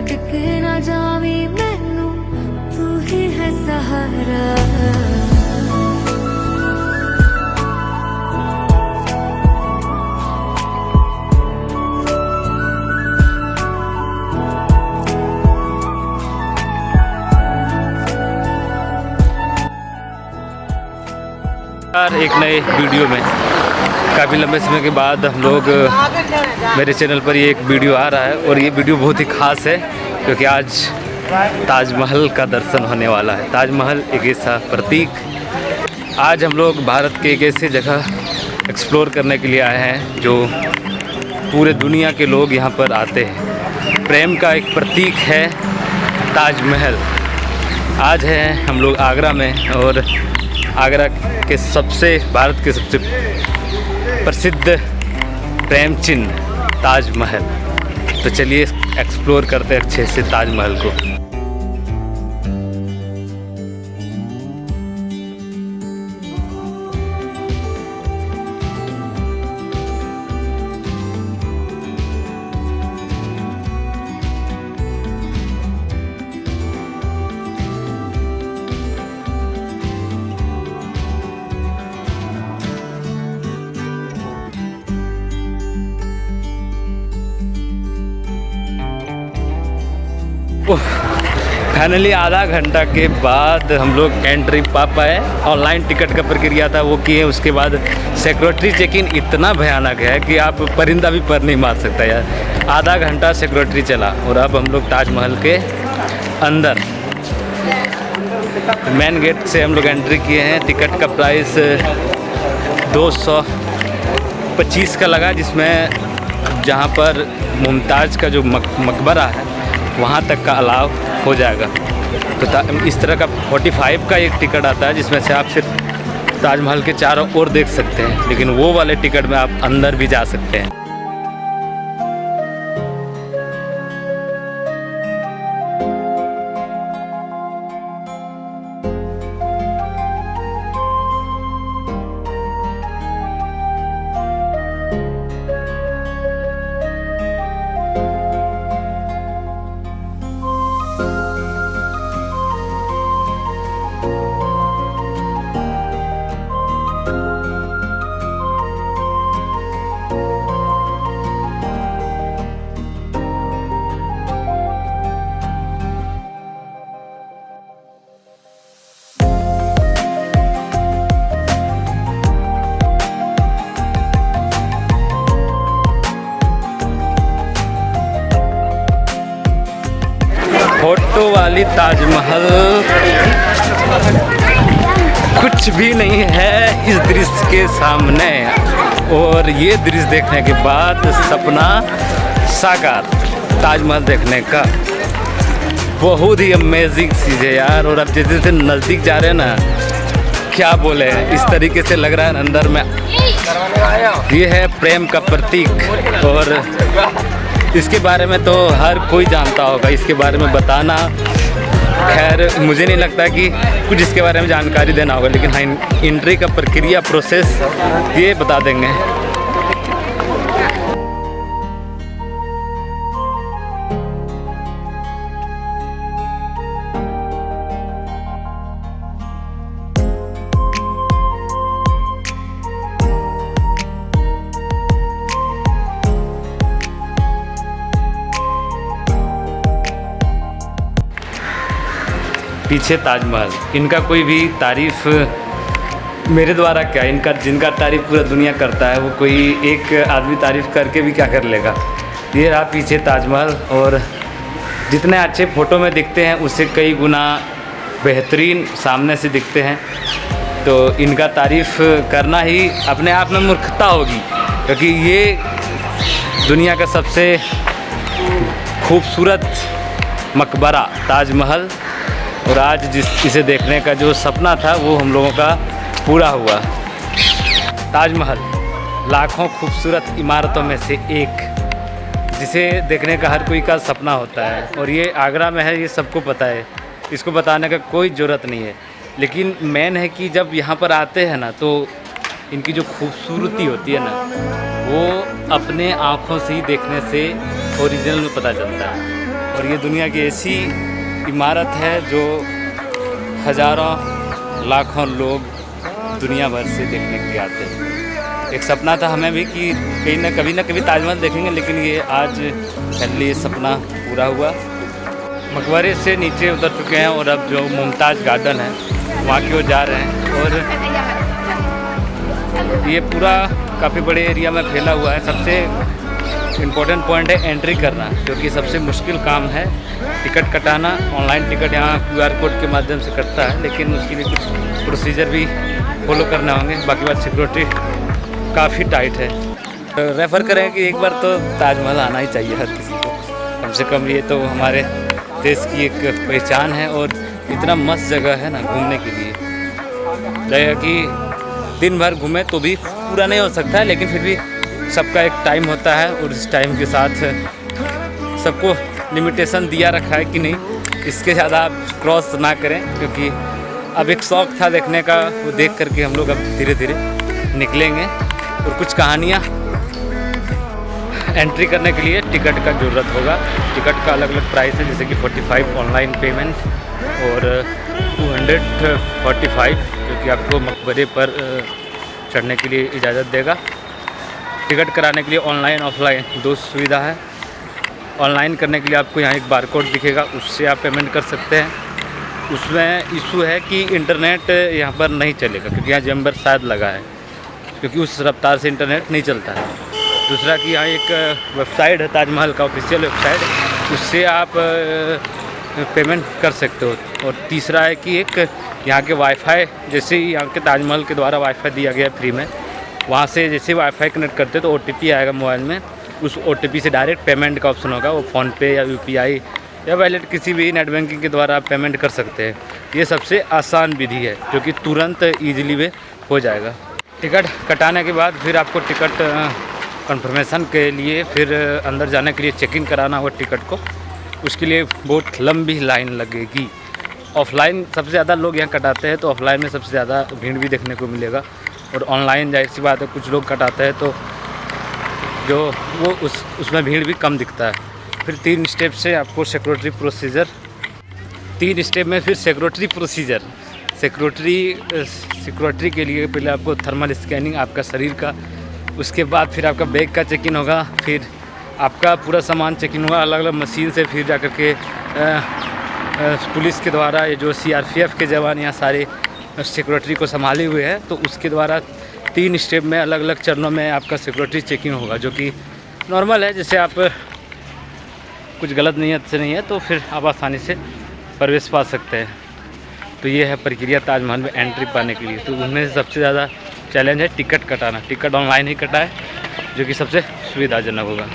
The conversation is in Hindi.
भटक ना जावी मैनू तू ही है सहारा। एक नए वीडियो में काफ़ी लंबे समय के बाद हम लोग मेरे चैनल पर ये एक वीडियो आ रहा है और ये वीडियो बहुत ही ख़ास है क्योंकि आज ताजमहल का दर्शन होने वाला है। ताजमहल एक ऐसा प्रतीक। आज हम लोग भारत के एक ऐसे जगह एक्सप्लोर करने के लिए आए हैं जो पूरे दुनिया के लोग यहाँ पर आते हैं। प्रेम का एक प्रतीक है ताजमहल। आज है हम लोग आगरा में और आगरा के भारत के सबसे प्रसिद्ध प्रेम चिन्ह ताजमहल। तो चलिए एक्सप्लोर करते हैं अच्छे से ताजमहल को। फाइनली आधा घंटा के बाद हम लोग एंट्री पा पाए। ऑनलाइन टिकट का प्रक्रिया था वो किए, उसके बाद सिक्योरिटी चेक इन इतना भयानक है कि आप परिंदा भी पर नहीं मार सकता यार। आधा घंटा सिक्योरिटी चला और अब हम लोग ताजमहल के अंदर मेन गेट से हम लोग एंट्री किए हैं। टिकट का प्राइस 225 का लगा, जिसमें जहाँ पर मुमताज़ का जो मकबरा है वहाँ तक का अलाव हो जाएगा। तो इस तरह का 45 का एक टिकट आता है जिसमें से आप सिर्फ ताजमहल के चारों ओर देख सकते हैं, लेकिन वो वाले टिकट में आप अंदर भी जा सकते हैं। फोटो वाली ताजमहल कुछ भी नहीं है इस दृश्य के सामने। और ये दृश्य देखने के बाद सपना साकार ताजमहल देखने का। बहुत ही अमेजिंग चीज़ है यार। और अब जैसे जैसे नज़दीक जा रहे हैं ना, क्या बोले, इस तरीके से लग रहा है अंदर में। ये है प्रेम का प्रतीक और इसके बारे में तो हर कोई जानता होगा। इसके बारे में बताना, खैर मुझे नहीं लगता कि कुछ इसके बारे में जानकारी देना होगा, लेकिन हाँ एंट्री का प्रक्रिया प्रोसेस ये बता देंगे। पीछे ताजमहल, इनका कोई भी तारीफ़ मेरे द्वारा क्या, इनका जिनका तारीफ़ पूरा दुनिया करता है वो कोई एक आदमी तारीफ़ करके भी क्या कर लेगा। ये रहा पीछे ताजमहल और जितने अच्छे फ़ोटो में दिखते हैं उससे कई गुना बेहतरीन सामने से दिखते हैं। तो इनका तारीफ़ करना ही अपने आप में मूर्खता होगी, क्योंकि ये दुनिया का सबसे खूबसूरत मकबरा ताजमहल, और आज इसे देखने का जो सपना था वो हम लोगों का पूरा हुआ। ताजमहल लाखों खूबसूरत इमारतों में से एक, जिसे देखने का हर कोई का सपना होता है। और ये आगरा में है, ये सबको पता है, इसको बताने का कोई ज़रूरत नहीं है। लेकिन मेन है कि जब यहाँ पर आते हैं ना, तो इनकी जो खूबसूरती होती है ना, वो अपने आँखों से ही देखने से ओरिजिनल में पता चलता है। और ये दुनिया की ऐसी इमारत है जो हज़ारों लाखों लोग दुनिया भर से देखने के लिए आते हैं। एक सपना था हमें भी कि कभी ना कभी ताजमहल देखेंगे, लेकिन ये आज फाइनली ये सपना पूरा हुआ। मकबरे से नीचे उतर चुके हैं और अब जो मुमताज़ गार्डन है वहाँ की ओर जा रहे हैं। और ये पूरा काफ़ी बड़े एरिया में फैला हुआ है। सबसे इम्पोर्टेंट पॉइंट है एंट्री करना, क्योंकि सबसे मुश्किल काम है टिकट कटाना। ऑनलाइन टिकट यहाँ QR कोड के माध्यम से कटता है, लेकिन उसके लिए कुछ प्रोसीजर भी फॉलो करने होंगे। बाकी बात सिक्योरिटी काफ़ी टाइट है। रेफ़र करें कि एक बार तो ताजमहल आना ही चाहिए हर किसी को, कम से कम। ये तो हमारे देश की एक पहचान है और इतना मस्त जगह है ना घूमने के लिए। लगेगा कि दिन भर घूमें तो भी पूरा नहीं हो सकता है, लेकिन फिर भी सबका एक टाइम होता है और इस टाइम के साथ सबको लिमिटेशन दिया रखा है कि नहीं इसके ज़्यादा आप क्रॉस ना करें। क्योंकि अब एक शौक़ था देखने का, वो देख करके हम लोग अब धीरे धीरे निकलेंगे। और कुछ कहानियाँ एंट्री करने के लिए टिकट का ज़रूरत होगा। टिकट का अलग अलग प्राइस है, जैसे कि 45 ऑनलाइन पेमेंट और 245 जो कि आपको मकबरे पर चढ़ने के लिए इजाज़त देगा। टिकट कराने के लिए ऑनलाइन ऑफलाइन दो सुविधा है। ऑनलाइन करने के लिए आपको यहाँ एक बारकोड दिखेगा, उससे आप पेमेंट कर सकते हैं। उसमें इशू है कि इंटरनेट यहाँ पर नहीं चलेगा, क्योंकि यहाँ जैमर शायद लगा है, क्योंकि उस रफ्तार से इंटरनेट नहीं चलता है। दूसरा कि यहाँ एक वेबसाइट है ताजमहल का ऑफिशियल वेबसाइट, उससे आप पेमेंट कर सकते हो। और तीसरा है कि एक यहाँ के वाईफाई, जैसे ही यहाँ के ताजमहल के द्वारा वाईफाई दिया गया फ्री में, वहाँ से जैसे वाईफाई कनेक्ट करते तो OTP आएगा मोबाइल में। उस OTP से डायरेक्ट पेमेंट का ऑप्शन होगा। वो फ़ोनपे या UPI या वैलेट किसी भी नेट बैंकिंग के द्वारा आप पेमेंट कर सकते हैं। ये सबसे आसान विधि है, जो कि तुरंत ईजिली में हो जाएगा। टिकट कटाने के बाद फिर आपको टिकट कंफर्मेशन के लिए फिर अंदर जाने के लिए चेक इन कराना होगा टिकट को। उसके लिए बहुत लंबी लाइन लगेगी। ऑफ़लाइन सबसे ज़्यादा लोग यहाँ कटाते हैं, तो ऑफ़लाइन में सबसे ज़्यादा भीड़ भी देखने को मिलेगा। और ऑनलाइन जाहिर सी बात है कुछ लोग कटाते हैं तो जो वो उसमें भीड़ भी कम दिखता है। फिर 3 स्टेप से आपको सिक्योरिटी प्रोसीजर, 3 स्टेप में फिर सिक्योरिटी प्रोसीजर। सिक्योरिटी के लिए पहले आपको थर्मल स्कैनिंग आपका शरीर का, उसके बाद फिर आपका बैग का चेक इन होगा, फिर आपका पूरा सामान चेक इन होगा अलग अलग मशीन से। फिर जा कर के पुलिस के द्वारा, ये जो CRPF के जवान यहाँ सारे सिक्योरिटी को संभाले हुए हैं, तो उसके द्वारा 3 स्टेप में अलग अलग चरणों में आपका सिक्योरिटी चेकिंग होगा, जो कि नॉर्मल है। जैसे आप कुछ गलत नीयत से नहीं है तो फिर आप आसानी से प्रवेश पा सकते हैं। तो ये है प्रक्रिया ताजमहल में एंट्री पाने के लिए। तो उनमें से सबसे ज़्यादा चैलेंज है टिकट कटाना। टिकट ऑनलाइन ही कटाए, जो कि सबसे सुविधाजनक होगा।